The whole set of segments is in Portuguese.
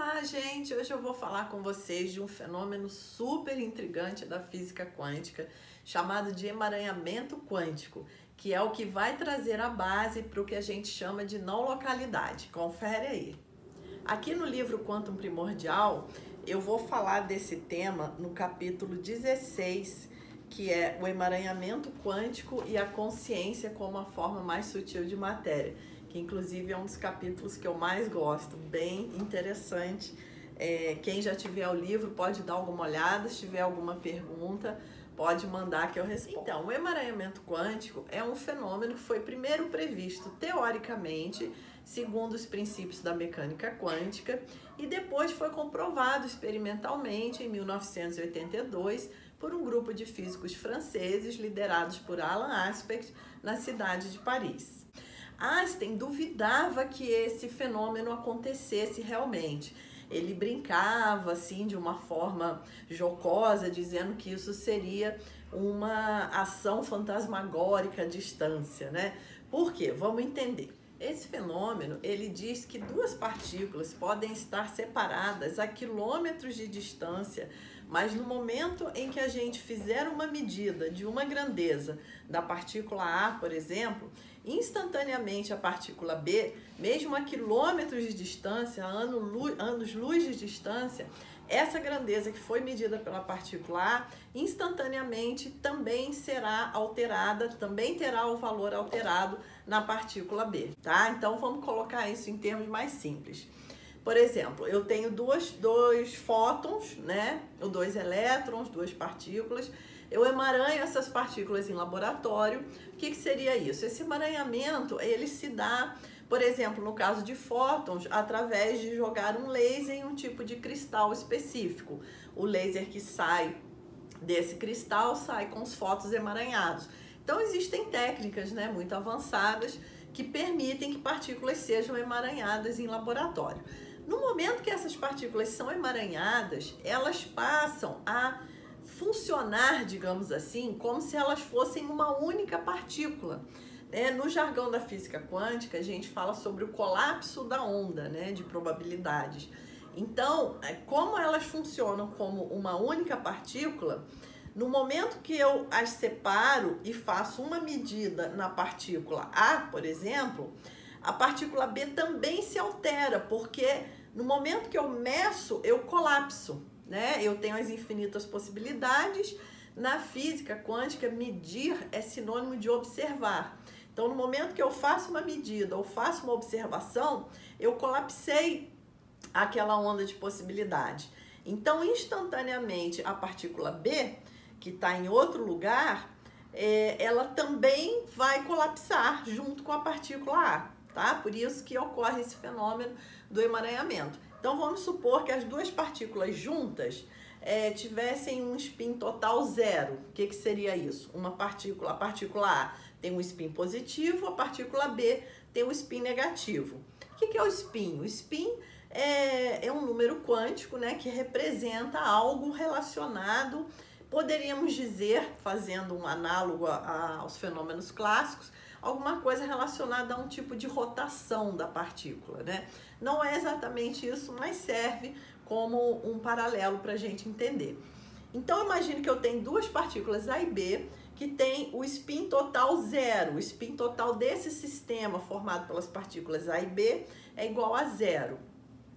Olá, gente! Hoje eu vou falar com vocês de um fenômeno super intrigante da física quântica, chamado de emaranhamento quântico, que é o que vai trazer a base para o que a gente chama de não localidade. Confere aí. Aqui no livro Quantum Primordial, eu vou falar desse tema no capítulo 16, que é o emaranhamento quântico e a consciência como a forma mais sutil de matéria, que inclusive é um dos capítulos que eu mais gosto, bem interessante. Quem já tiver o livro pode dar alguma olhada, se tiver alguma pergunta, pode mandar que eu respondo. Então, o emaranhamento quântico é um fenômeno que foi primeiro previsto teoricamente, segundo os princípios da mecânica quântica, e depois foi comprovado experimentalmente em 1982 por um grupo de físicos franceses liderados por Alan Aspect na cidade de Paris. Einstein duvidava que esse fenômeno acontecesse realmente. Ele brincava assim de uma forma jocosa, dizendo que isso seria uma ação fantasmagórica à distância, né? Por quê? Vamos entender. Esse fenômeno, ele diz que duas partículas podem estar separadas a quilômetros de distância, mas no momento em que a gente fizer uma medida de uma grandeza da partícula A, por exemplo, instantaneamente a partícula B, mesmo a quilômetros de distância, anos-luz de distância, essa grandeza que foi medida pela partícula A, instantaneamente também será alterada, também terá o valor alterado na partícula B, tá? Então vamos colocar isso em termos mais simples. Por exemplo, eu tenho dois fótons, né? Ou dois elétrons, duas partículas. Eu emaranho essas partículas em laboratório. O que seria isso? Esse emaranhamento, ele se dá, por exemplo, no caso de fótons, através de jogar um laser em um tipo de cristal específico. O laser que sai desse cristal sai com os fótons emaranhados. Então existem técnicas, né, muito avançadas que permitem que partículas sejam emaranhadas em laboratório. No momento que essas partículas são emaranhadas, elas passam a funcionar, digamos assim, como se elas fossem uma única partícula. No jargão da física quântica, a gente fala sobre o colapso da onda, né, de probabilidades. Então, como elas funcionam como uma única partícula, no momento que eu as separo e faço uma medida na partícula A, por exemplo, a partícula B também se altera, porque no momento que eu meço, eu colapso, né? Eu tenho as infinitas possibilidades. Na física quântica, medir é sinônimo de observar. Então, no momento que eu faço uma medida ou faço uma observação, eu colapsei aquela onda de possibilidade. Então, instantaneamente, a partícula B, que está em outro lugar, ela também vai colapsar junto com a partícula A, tá? Por isso que ocorre esse fenômeno do emaranhamento. Então, vamos supor que as duas partículas juntas tivessem um spin total zero. O que seria isso? A partícula A tem um spin positivo, a partícula B tem um spin negativo. O que é o spin? O spin é um número quântico, né, que representa algo relacionado, poderíamos dizer, fazendo um análogo aos fenômenos clássicos, alguma coisa relacionada a um tipo de rotação da partícula, né? Não é exatamente isso, mas serve como um paralelo para a gente entender. Então, imagine que eu tenho duas partículas A e B que tem o spin total zero. O spin total desse sistema formado pelas partículas A e B é igual a zero.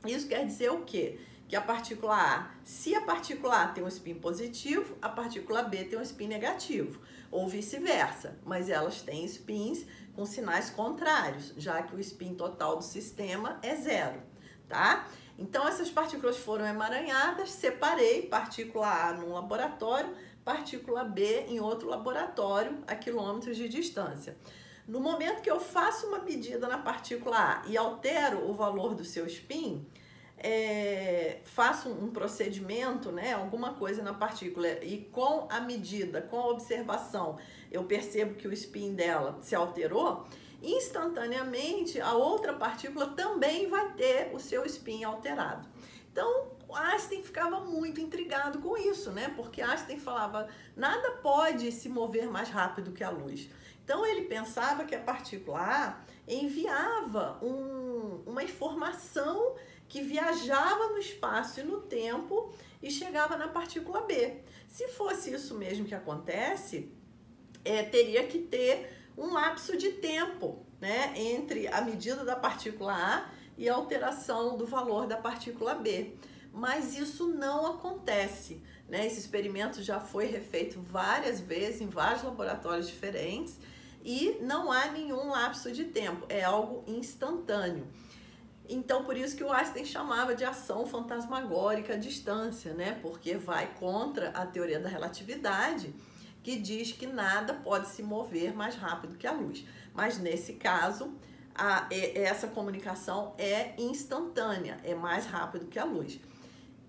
Isso quer dizer o quê? Que a partícula A, se a partícula A tem um spin positivo, a partícula B tem um spin negativo, ou vice-versa, mas elas têm spins com sinais contrários, já que o spin total do sistema é zero, tá? Então, essas partículas foram emaranhadas, separei partícula A num laboratório, partícula B em outro laboratório a quilômetros de distância. No momento que eu faço uma medida na partícula A e altero o valor do seu spin, faço um procedimento, né, alguma coisa na partícula, e com a medida, com a observação, eu percebo que o spin dela se alterou, instantaneamente a outra partícula também vai ter o seu spin alterado. Então, Einstein ficava muito intrigado com isso, né? Porque Einstein falava, nada pode se mover mais rápido que a luz. Então, ele pensava que a partícula A enviava uma informação que viajava no espaço e no tempo e chegava na partícula B. Se fosse isso mesmo que acontece, teria que ter um lapso de tempo, né, entre a medida da partícula A e a alteração do valor da partícula B. Mas isso não acontece, né? Esse experimento já foi refeito várias vezes em vários laboratórios diferentes e não há nenhum lapso de tempo, é algo instantâneo. Então, por isso que o Einstein chamava de ação fantasmagórica à distância, né? Porque vai contra a teoria da relatividade, que diz que nada pode se mover mais rápido que a luz. Mas nesse caso, essa comunicação é instantânea, é mais rápido que a luz.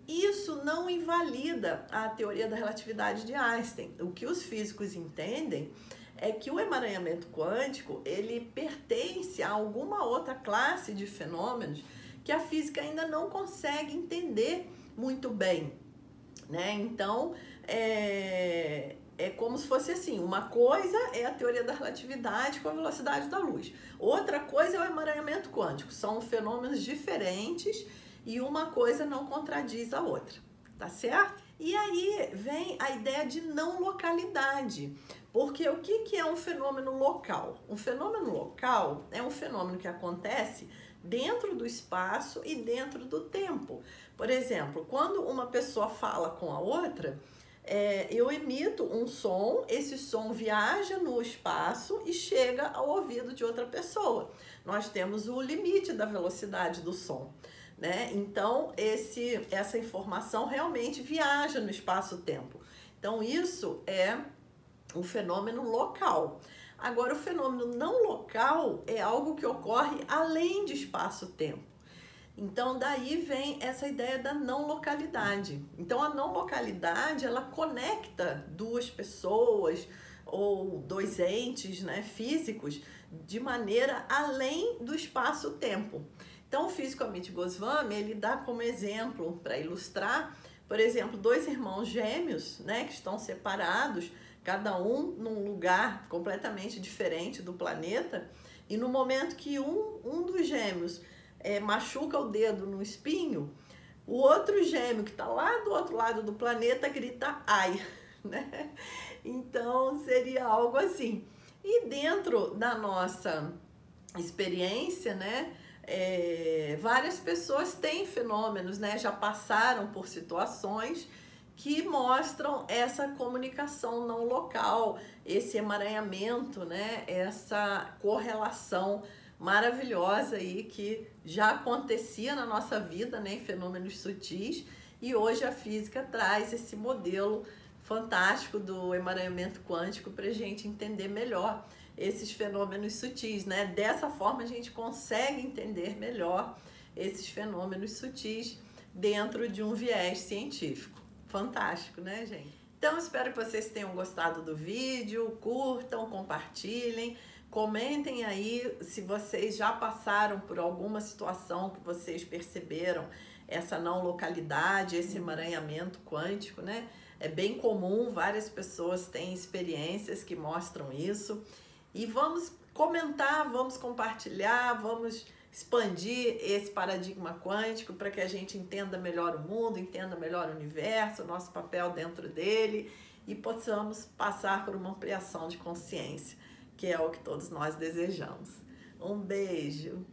Isso não invalida a teoria da relatividade de Einstein. O que os físicos entendem é que o emaranhamento quântico, ele pertence a alguma outra classe de fenômenos que a física ainda não consegue entender muito bem, né? Então, é como se fosse assim, uma coisa é a teoria da relatividade com a velocidade da luz, outra coisa é o emaranhamento quântico, são fenômenos diferentes e uma coisa não contradiz a outra, tá certo? E aí vem a ideia de não localidade, porque o que é um fenômeno local? Um fenômeno local é um fenômeno que acontece dentro do espaço e dentro do tempo. Por exemplo, quando uma pessoa fala com a outra, eu emito um som, esse som viaja no espaço e chega ao ouvido de outra pessoa. Nós temos o limite da velocidade do som, né? Então, essa informação realmente viaja no espaço-tempo. Então, isso é um fenômeno local. Agora, o fenômeno não local é algo que ocorre além de espaço-tempo. Então, daí vem essa ideia da não localidade. Então, a não localidade, ela conecta duas pessoas ou dois entes, né, físicos de maneira além do espaço-tempo. Então, o físico Amit Goswami, ele dá como exemplo, para ilustrar, por exemplo, dois irmãos gêmeos, né, que estão separados, cada um num lugar completamente diferente do planeta, e no momento que um dos gêmeos machuca o dedo no espinho, o outro gêmeo que está lá do outro lado do planeta grita ai, né? Então seria algo assim. E dentro da nossa experiência, né, várias pessoas têm fenômenos, né, já passaram por situações que mostram essa comunicação não local, esse emaranhamento, né, essa correlação maravilhosa aí que já acontecia na nossa vida, né, em fenômenos sutis, e hoje a física traz esse modelo fantástico do emaranhamento quântico para a gente entender melhor esses fenômenos sutis, né? Dessa forma a gente consegue entender melhor esses fenômenos sutis dentro de um viés científico. Fantástico, né, gente? Então, espero que vocês tenham gostado do vídeo, curtam, compartilhem. Comentem aí se vocês já passaram por alguma situação que vocês perceberam essa não localidade, esse emaranhamento quântico, né? É bem comum, várias pessoas têm experiências que mostram isso. E vamos comentar, vamos compartilhar, vamos expandir esse paradigma quântico para que a gente entenda melhor o mundo, entenda melhor o universo, o nosso papel dentro dele e possamos passar por uma ampliação de consciência, que é o que todos nós desejamos. Um beijo!